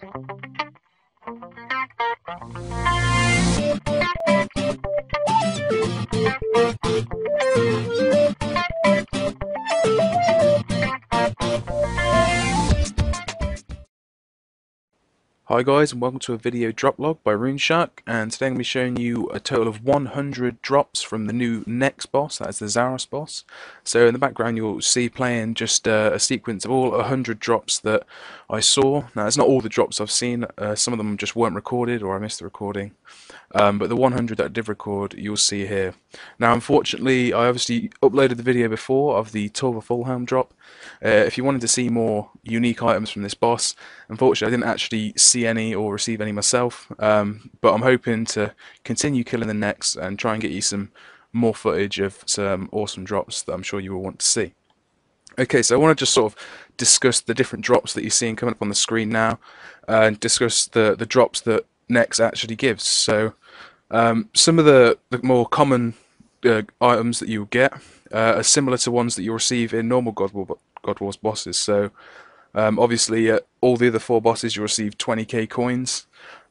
Hi guys, and welcome to a video drop log by RuneScape, and today I'm going to be showing you a total of 100 drops from the new next boss, that is the Zaros boss. So in the background you'll see playing just a sequence of all 100 drops that I saw. Now it's not all the drops I've seen, some of them just weren't recorded or I missed the recording. But the 100 that I did record, you'll see here. Now, unfortunately, I obviously uploaded the video before of the Torva full helm drop. If you wanted to see more unique items from this boss, unfortunately, I didn't actually see any or receive any myself. But I'm hoping to continue killing the next and try and get you some more footage of some awesome drops that I'm sure you will want to see. Okay, so I want to just sort of discuss the different drops that you're seeing coming up on the screen now, and discuss the drops that Next actually gives. So some of the more common items that you'll get are similar to ones that you'll receive in normal God Wars bosses. So obviously all the other 4 bosses you'll receive 20k coins,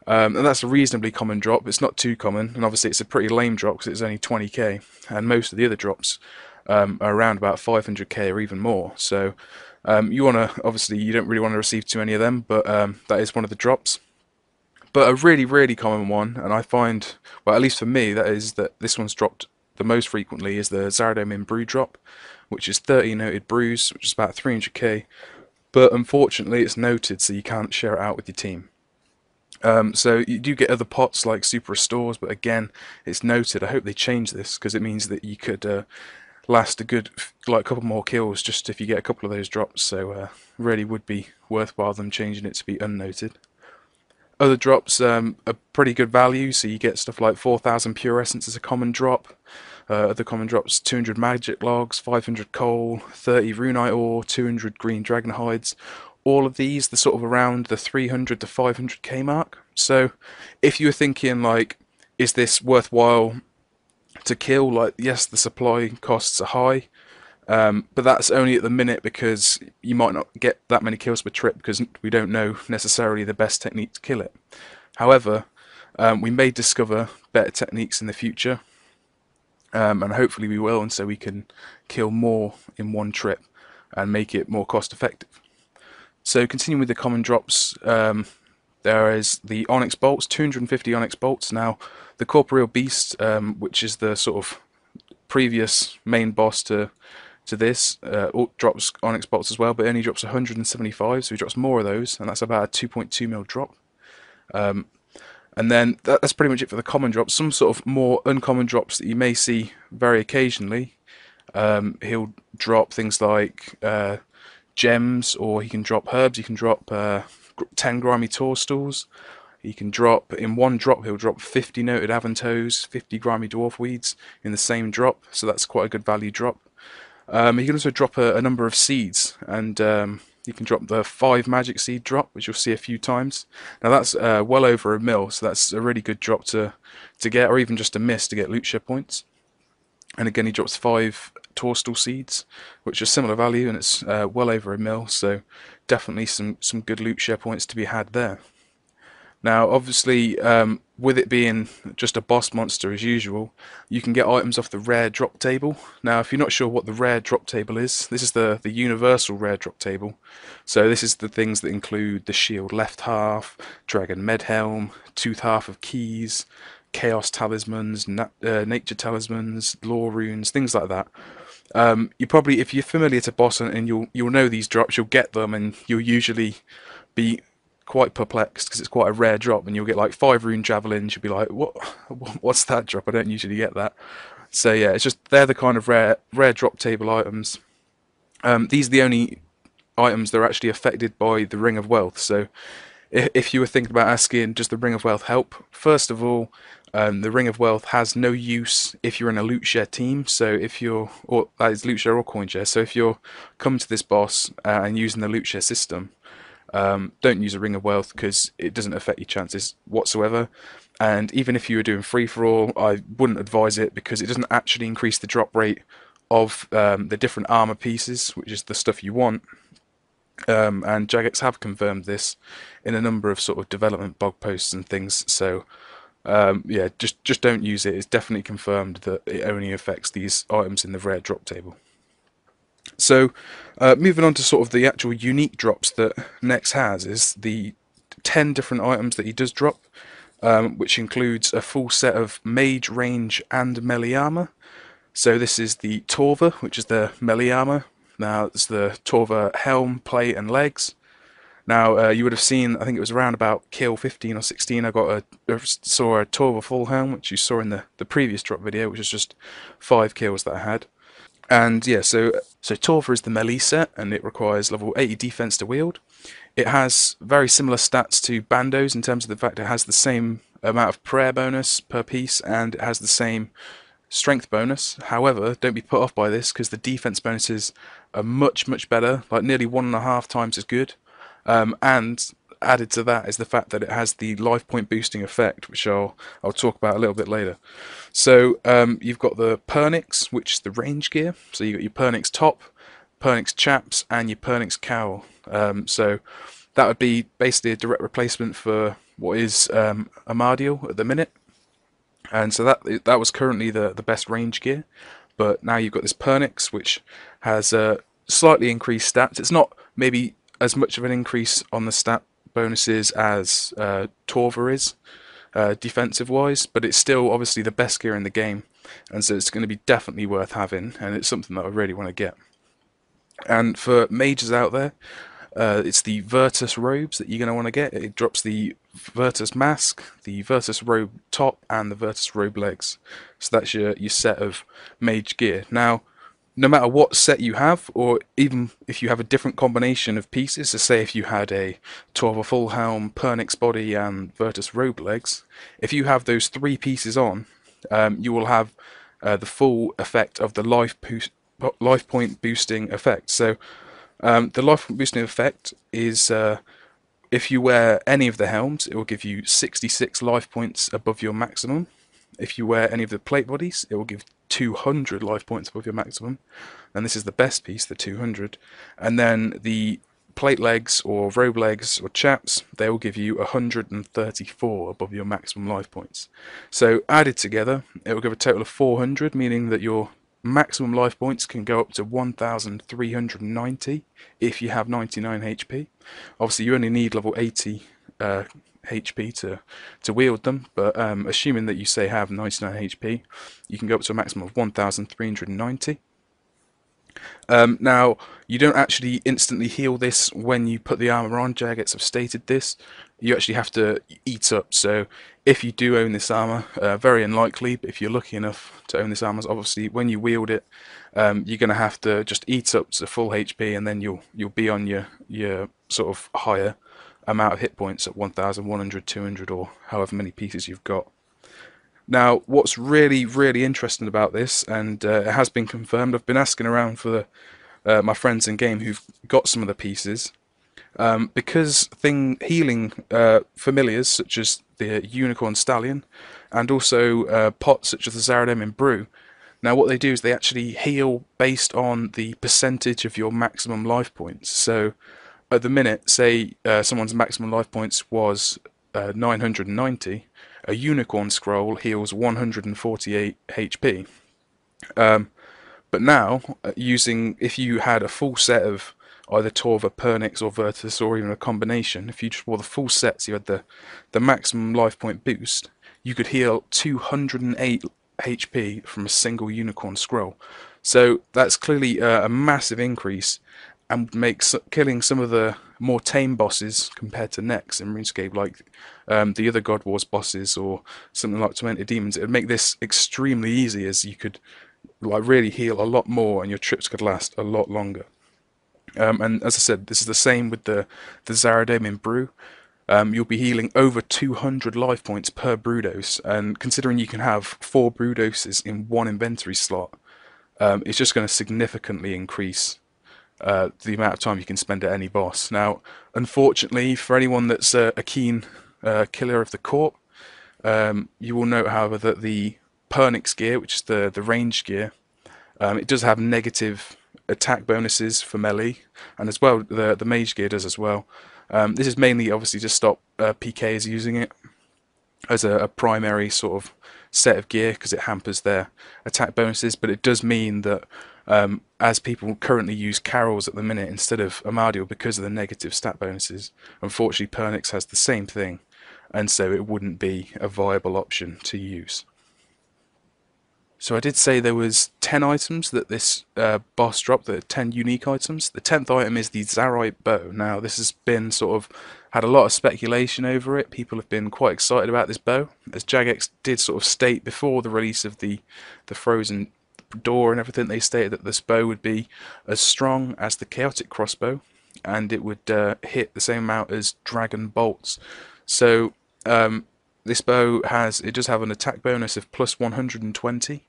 and that's a reasonably common drop. It's not too common, and obviously it's a pretty lame drop because it's only 20k, and most of the other drops are around about 500k or even more. So you don't really want to receive too many of them, but that is one of the drops. But a really common one, and I find, well, at least for me, that this one's dropped the most frequently, is the Zaradomin Brew drop, which is 30 noted brews, which is about 300k. But unfortunately, it's noted, so you can't share it out with your team. So you do get other pots like Super Restores, but again, it's noted. I hope they change this, because it means that you could last a good couple more kills just if you get a couple of those drops. So really would be worthwhile them changing it to be unnoted. Other drops are pretty good value, so you get stuff like 4,000 pure essence as a common drop. Other common drops: 200 magic logs, 500 coal, 30 runite ore, 200 green dragon hides. All of these, they're sort of around the 300 to 500k mark. So if you're thinking like, is this worthwhile to kill? Like, yes, the supply costs are high. But that's only at the minute, because you might not get that many kills per trip because we don't know necessarily the best technique to kill it. However, we may discover better techniques in the future, and hopefully we will, and so we can kill more in one trip and make it more cost effective. So continuing with the common drops, there is the Onyx Bolts, 250 Onyx Bolts. Now the Corporeal Beast, which is the sort of previous main boss to this, drops Onyx Bolts as well, but only drops 175, so he drops more of those, and that's about a 2.2 mil drop. And then that's pretty much it for the common drops. Some sort of more uncommon drops that you may see very occasionally. He'll drop things like gems, or he can drop herbs. He can drop 10 grimy toadstools. He can drop, in one drop, he'll drop 50 noted avantoes, 50 grimy dwarf weeds in the same drop, so that's quite a good value drop. He can also drop a number of seeds, and you can drop the 5 magic seed drop, which you'll see a few times. Now that's well over a mil, so that's a really good drop to get, or even just a miss to get loot share points. And again, he drops 5 toadstool seeds, which are similar value, and it's well over a mil, so definitely some good loot share points to be had there. Now, obviously, with it being just a boss monster as usual, you can get items off the rare drop table. Now, if you're not sure what the rare drop table is, this is the universal rare drop table. So this is the things that include the shield left half, dragon medhelm, tooth half of keys, chaos talismans, nature talismans, lore runes, things like that. You probably, if you're familiar to boss and you'll know these drops, you'll get them, and you'll usually be quite perplexed because it's quite a rare drop, and you'll get like 5 rune javelins. You'll be like, what's that drop? I don't usually get that. So yeah, it's just, they're the kind of rare drop table items. These are the only items that are actually affected by the Ring of Wealth. So if you were thinking about asking, does the Ring of Wealth help? First of all, the Ring of Wealth has no use if you're in a loot share team. So if you're, or that is loot share or coin share. So if you're coming to this boss and using the loot share system, don't use a Ring of Wealth, because it doesn't affect your chances whatsoever. And even if you were doing free for all, I wouldn't advise it, because it doesn't actually increase the drop rate of the different armor pieces, which is the stuff you want. And JaGeX have confirmed this in a number of sort of development blog posts and things. So yeah, just don't use it. It's definitely confirmed that it only affects these items in the rare drop table. So moving on to sort of the actual unique drops that Nex has is the 10 different items that he does drop, which includes a full set of mage, range and melee armor. So this is the Torva, which is the melee armor. Now it's the Torva helm, plate and legs. Now you would have seen, I think it was around about kill 15 or 16, I saw a Torva full helm, which you saw in the previous drop video, which was just 5 kills that I had. And yeah, so Torva is the melee set, and it requires level 80 defense to wield. It has very similar stats to Bando's in terms of the fact it has the same amount of prayer bonus per piece, and it has the same strength bonus. However, don't be put off by this, because the defense bonuses are much better, like nearly 1.5 times as good. And added to that is the fact that it has the life point boosting effect, which I'll talk about a little bit later. So you've got the Pernix, which is the range gear. So you've got your Pernix top, Pernix chaps, and your Pernix cowl. So that would be basically a direct replacement for what is Amardial at the minute. And so that was currently the best range gear. But now you've got this Pernix, which has slightly increased stats. It's not maybe as much of an increase on the stat bonuses as Torva is, defensive wise, but it's still obviously the best gear in the game, and so it's going to be definitely worth having, and it's something that I really want to get. And for mages out there, it's the Virtus robes that you're going to want to get. It drops the Virtus mask, the Virtus robe top, and the Virtus robe legs. So that's your set of mage gear. Now, no matter what set you have, or even if you have a different combination of pieces, so say if you had a Torva full helm, Pernix body and Virtus robe legs, if you have those 3 pieces on, you will have the full effect of the life point boosting effect. So the life point boosting effect is if you wear any of the helms, it will give you 66 life points above your maximum. If you wear any of the plate bodies, it will give 200 life points above your maximum, and this is the best piece, the 200. And then the plate legs or robe legs or chaps, they will give you 134 above your maximum life points. So added together, it will give a total of 400, meaning that your maximum life points can go up to 1,390 if you have 99 HP. Obviously, you only need level 80 HP to wield them, but assuming that you say have 99 HP, you can go up to a maximum of 1,390. Now, you don't actually instantly heal this when you put the armor on. JaGeX have stated this. You actually have to eat up. So if you do own this armor, very unlikely, but if you're lucky enough to own this armor, obviously when you wield it, you're going to have to just eat up to full HP, and then you'll be on your sort of higher amount of hit points at 1,100, 200, or however many pieces you've got. Now, what's really interesting about this, and it has been confirmed, I've been asking around for my friends in game who've got some of the pieces, because healing familiars such as the Unicorn Stallion, and also pots such as the Zaradomin Brew. Now, what they do is they actually heal based on the percentage of your maximum life points. So at the minute, say someone's maximum life points was 990, a unicorn scroll heals 148 HP. But now, if you had a full set of either Torva, Pernix or Virtus, or even a combination, if you just wore the full sets, you had the maximum life point boost, you could heal 208 HP from a single unicorn scroll. So that's clearly a massive increase, and makes killing some of the more tame bosses compared to Nex in RuneScape, like the other God Wars bosses or something like Tormented Demons, it would make this extremely easy, as you could like really heal a lot more and your trips could last a lot longer. And as I said, this is the same with the Zaradomin Brew. You'll be healing over 200 life points per brew dose, and considering you can have 4 brew doses in one inventory slot, it's just going to significantly increase the amount of time you can spend at any boss. Now, unfortunately, for anyone that's a keen killer of the corp, you will note, however, that the Pernix gear, which is the range gear, it does have negative attack bonuses for melee, and as well the mage gear does as well. This is mainly obviously to stop PKs using it as a primary sort of set of gear because it hampers their attack bonuses, but it does mean that as people currently use Carols at the minute instead of Amardial because of the negative stat bonuses, unfortunately Pernix has the same thing, and so it wouldn't be a viable option to use. So I did say there was 10 items that this boss dropped, the 10 unique items. The 10th item is the Zarite bow. Now this has been sort of had a lot of speculation over it. People have been quite excited about this bow, as JaGeX did sort of state before the release of the Frozen Door and everything. They stated that this bow would be as strong as the Chaotic crossbow, and it would hit the same amount as Dragon bolts. So this bow does have an attack bonus of plus 120,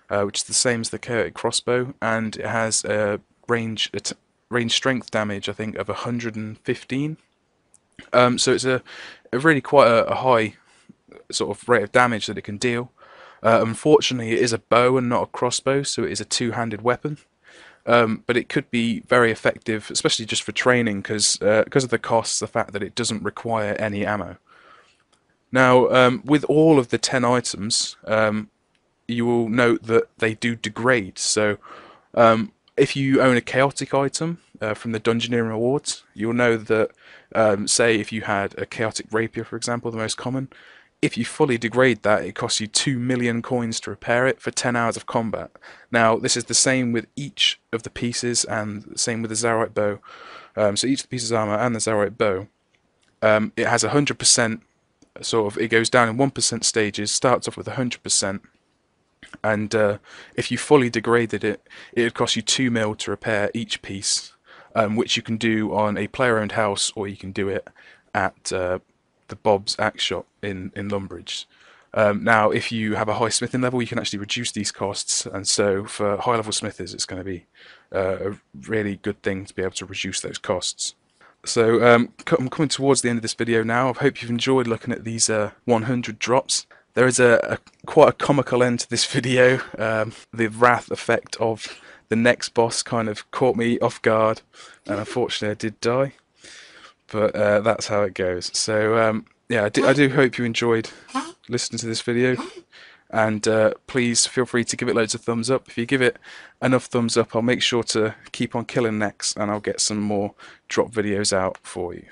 which is the same as the Chaotic crossbow, and it has a range strength damage, I think, of 115. So it's a really quite a high sort of rate of damage that it can deal. Unfortunately, it is a bow and not a crossbow, so it is a two-handed weapon. But it could be very effective, especially just for training, because of the costs, the fact that it doesn't require any ammo. Now, with all of the 10 items, you will note that they do degrade. So, if you own a chaotic item from the Dungeoneering Awards, you'll know that, say, if you had a chaotic rapier, for example, the most common, if you fully degrade that, it costs you 2 million coins to repair it for 10 hours of combat. Now, this is the same with each of the pieces, and the same with the Zarite bow. So each of the pieces of armor and the Zarite bow, it has 100%. Sort of, it goes down in 1% stages, starts off with 100%, and if you fully degraded it, it would cost you 2 mil to repair each piece, which you can do on a player-owned house, or you can do it at the Bob's Axe Shop in Lumbridge. Now, if you have a high smithing level, you can actually reduce these costs, and so for high-level smithers, it's going to be a really good thing to be able to reduce those costs. So I'm coming towards the end of this video now. I hope you've enjoyed looking at these 100 drops. There is quite a comical end to this video. The wrath effect of the next boss kind of caught me off guard, and unfortunately I did die. But that's how it goes. So yeah, I do hope you enjoyed listening to this video. And please feel free to give it loads of thumbs up. If you give it enough thumbs up, I'll make sure to keep on killing necks, and I'll get some more drop videos out for you.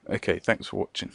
Okay, thanks for watching.